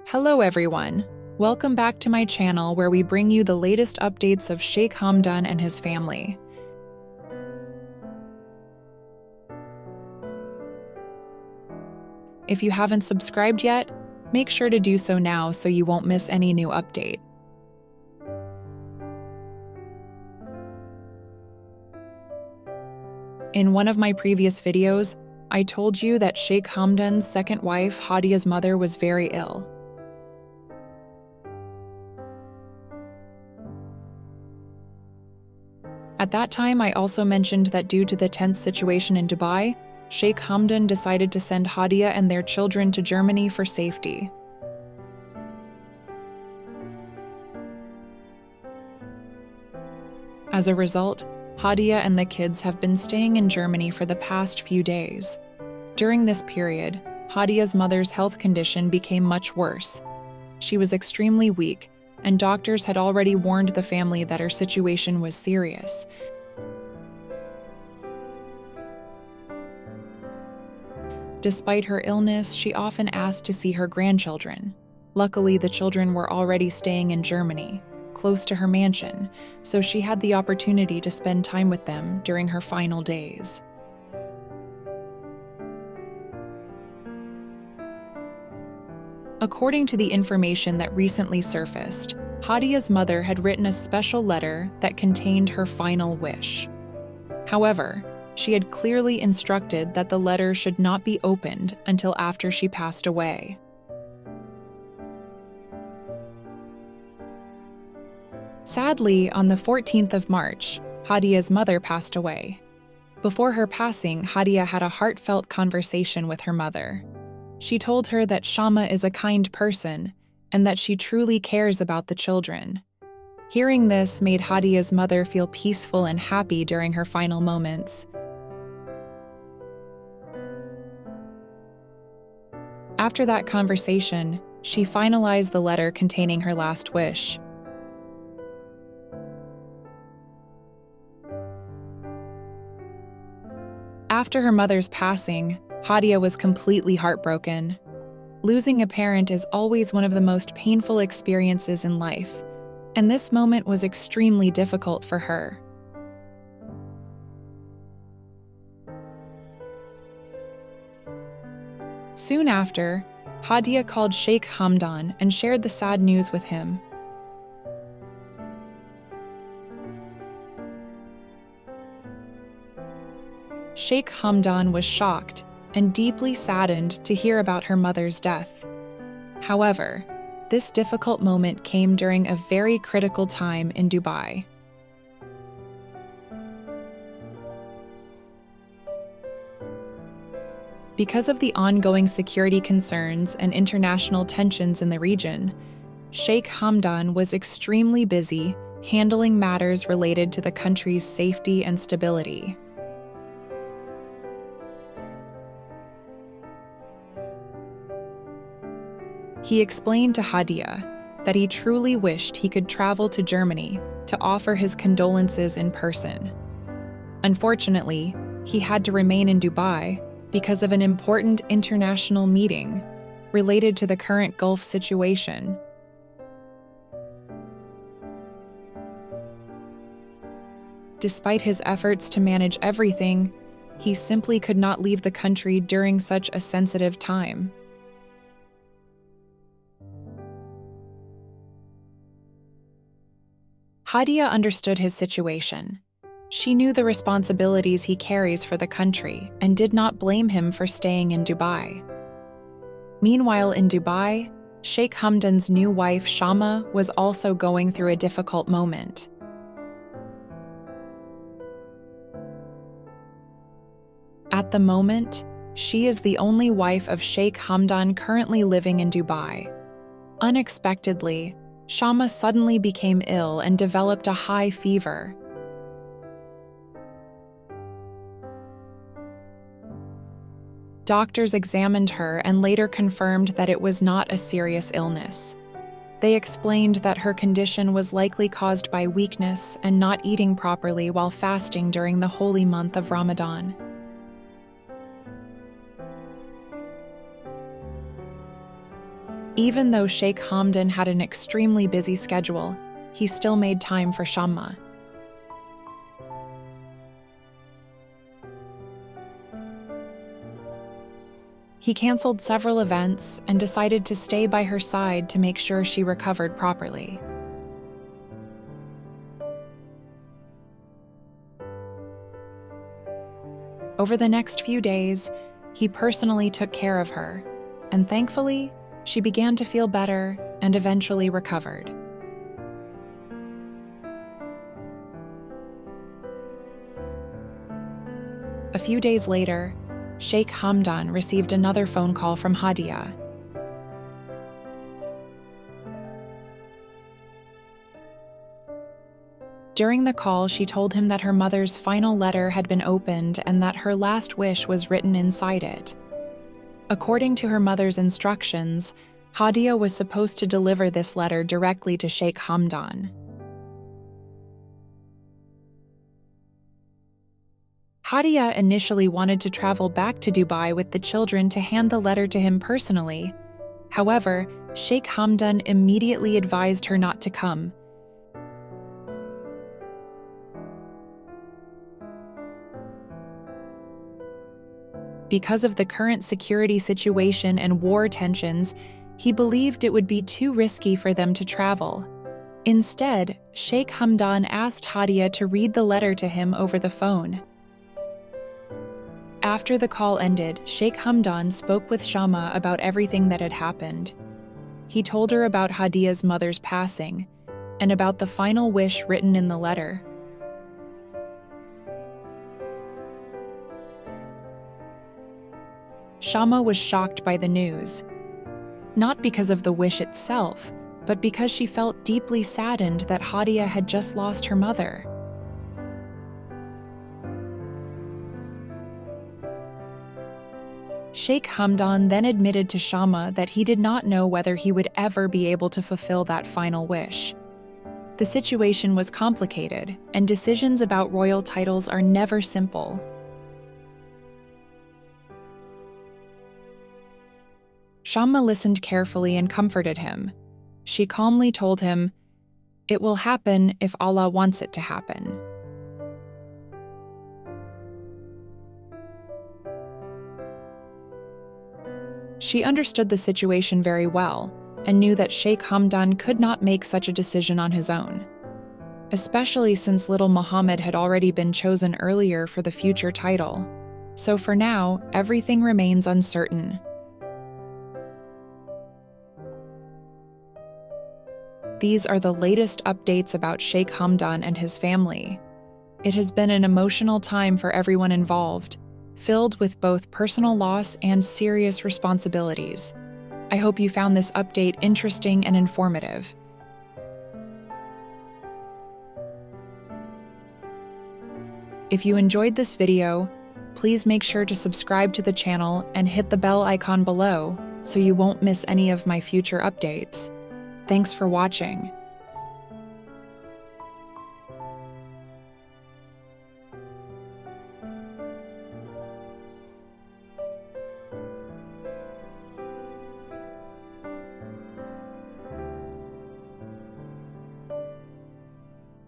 Hello everyone. Welcome back to my channel where we bring you the latest updates of Sheikh Hamdan and his family. If you haven't subscribed yet, make sure to do so now so you won't miss any new update. In one of my previous videos, I told you that Sheikh Hamdan's second wife, Haadiya's mother, was very ill. At that time, I also mentioned that due to the tense situation in Dubai, Sheikh Hamdan decided to send Haadiya and their children to Germany for safety. As a result, Haadiya and the kids have been staying in Germany for the past few days. During this period, Haadiya's mother's health condition became much worse. She was extremely weak, and doctors had already warned the family that her situation was serious. Despite her illness, she often asked to see her grandchildren. Luckily, the children were already staying in Germany, close to her mansion, so she had the opportunity to spend time with them during her final days. According to the information that recently surfaced, Haadiya's mother had written a special letter that contained her final wish. However, she had clearly instructed that the letter should not be opened until after she passed away. Sadly, on the 14th of March, Haadiya's mother passed away. Before her passing, Haadiya had a heartfelt conversation with her mother. She told her that Shama is a kind person and that she truly cares about the children. Hearing this made Haadiya's mother feel peaceful and happy during her final moments. After that conversation, she finalized the letter containing her last wish. After her mother's passing, Haadiya was completely heartbroken. Losing a parent is always one of the most painful experiences in life, and this moment was extremely difficult for her. Soon after, Haadiya called Sheikh Hamdan and shared the sad news with him. Sheikh Hamdan was shocked and deeply saddened to hear about her mother's death. However, this difficult moment came during a very critical time in Dubai. Because of the ongoing security concerns and international tensions in the region, Sheikh Hamdan was extremely busy handling matters related to the country's safety and stability. He explained to Haadiya that he truly wished he could travel to Germany to offer his condolences in person. Unfortunately, he had to remain in Dubai because of an important international meeting related to the current Gulf situation. Despite his efforts to manage everything, he simply could not leave the country during such a sensitive time. Haadiya understood his situation. She knew the responsibilities he carries for the country and did not blame him for staying in Dubai. Meanwhile, in Dubai, Sheikh Hamdan's new wife, Shamma, was also going through a difficult moment. At the moment, she is the only wife of Sheikh Hamdan currently living in Dubai. Unexpectedly, Shamma suddenly became ill and developed a high fever. Doctors examined her and later confirmed that it was not a serious illness. They explained that her condition was likely caused by weakness and not eating properly while fasting during the holy month of Ramadan. Even though Sheikh Hamdan had an extremely busy schedule, he still made time for Shamma. He canceled several events and decided to stay by her side to make sure she recovered properly. Over the next few days, he personally took care of her, and thankfully, she began to feel better and eventually recovered. A few days later, Sheikh Hamdan received another phone call from Haadiya. During the call, she told him that her mother's final letter had been opened and that her last wish was written inside it. According to her mother's instructions, Haadiya was supposed to deliver this letter directly to Sheikh Hamdan. Haadiya initially wanted to travel back to Dubai with the children to hand the letter to him personally. However, Sheikh Hamdan immediately advised her not to come. Because of the current security situation and war tensions, he believed it would be too risky for them to travel. Instead, Sheikh Hamdan asked Haadiya to read the letter to him over the phone. After the call ended, Sheikh Hamdan spoke with Shama about everything that had happened. He told her about Haadiya's mother's passing and about the final wish written in the letter. Shamma was shocked by the news, not because of the wish itself, but because she felt deeply saddened that Haadiya had just lost her mother. Sheikh Hamdan then admitted to Shamma that he did not know whether he would ever be able to fulfill that final wish. The situation was complicated, and decisions about royal titles are never simple. Shamma listened carefully and comforted him. She calmly told him, "It will happen if Allah wants it to happen." She understood the situation very well and knew that Sheikh Hamdan could not make such a decision on his own, especially since little Muhammad had already been chosen earlier for the future title. So for now, everything remains uncertain. These are the latest updates about Sheikh Hamdan and his family. It has been an emotional time for everyone involved, filled with both personal loss and serious responsibilities. I hope you found this update interesting and informative. If you enjoyed this video, please make sure to subscribe to the channel and hit the bell icon below so you won't miss any of my future updates. Thanks for watching.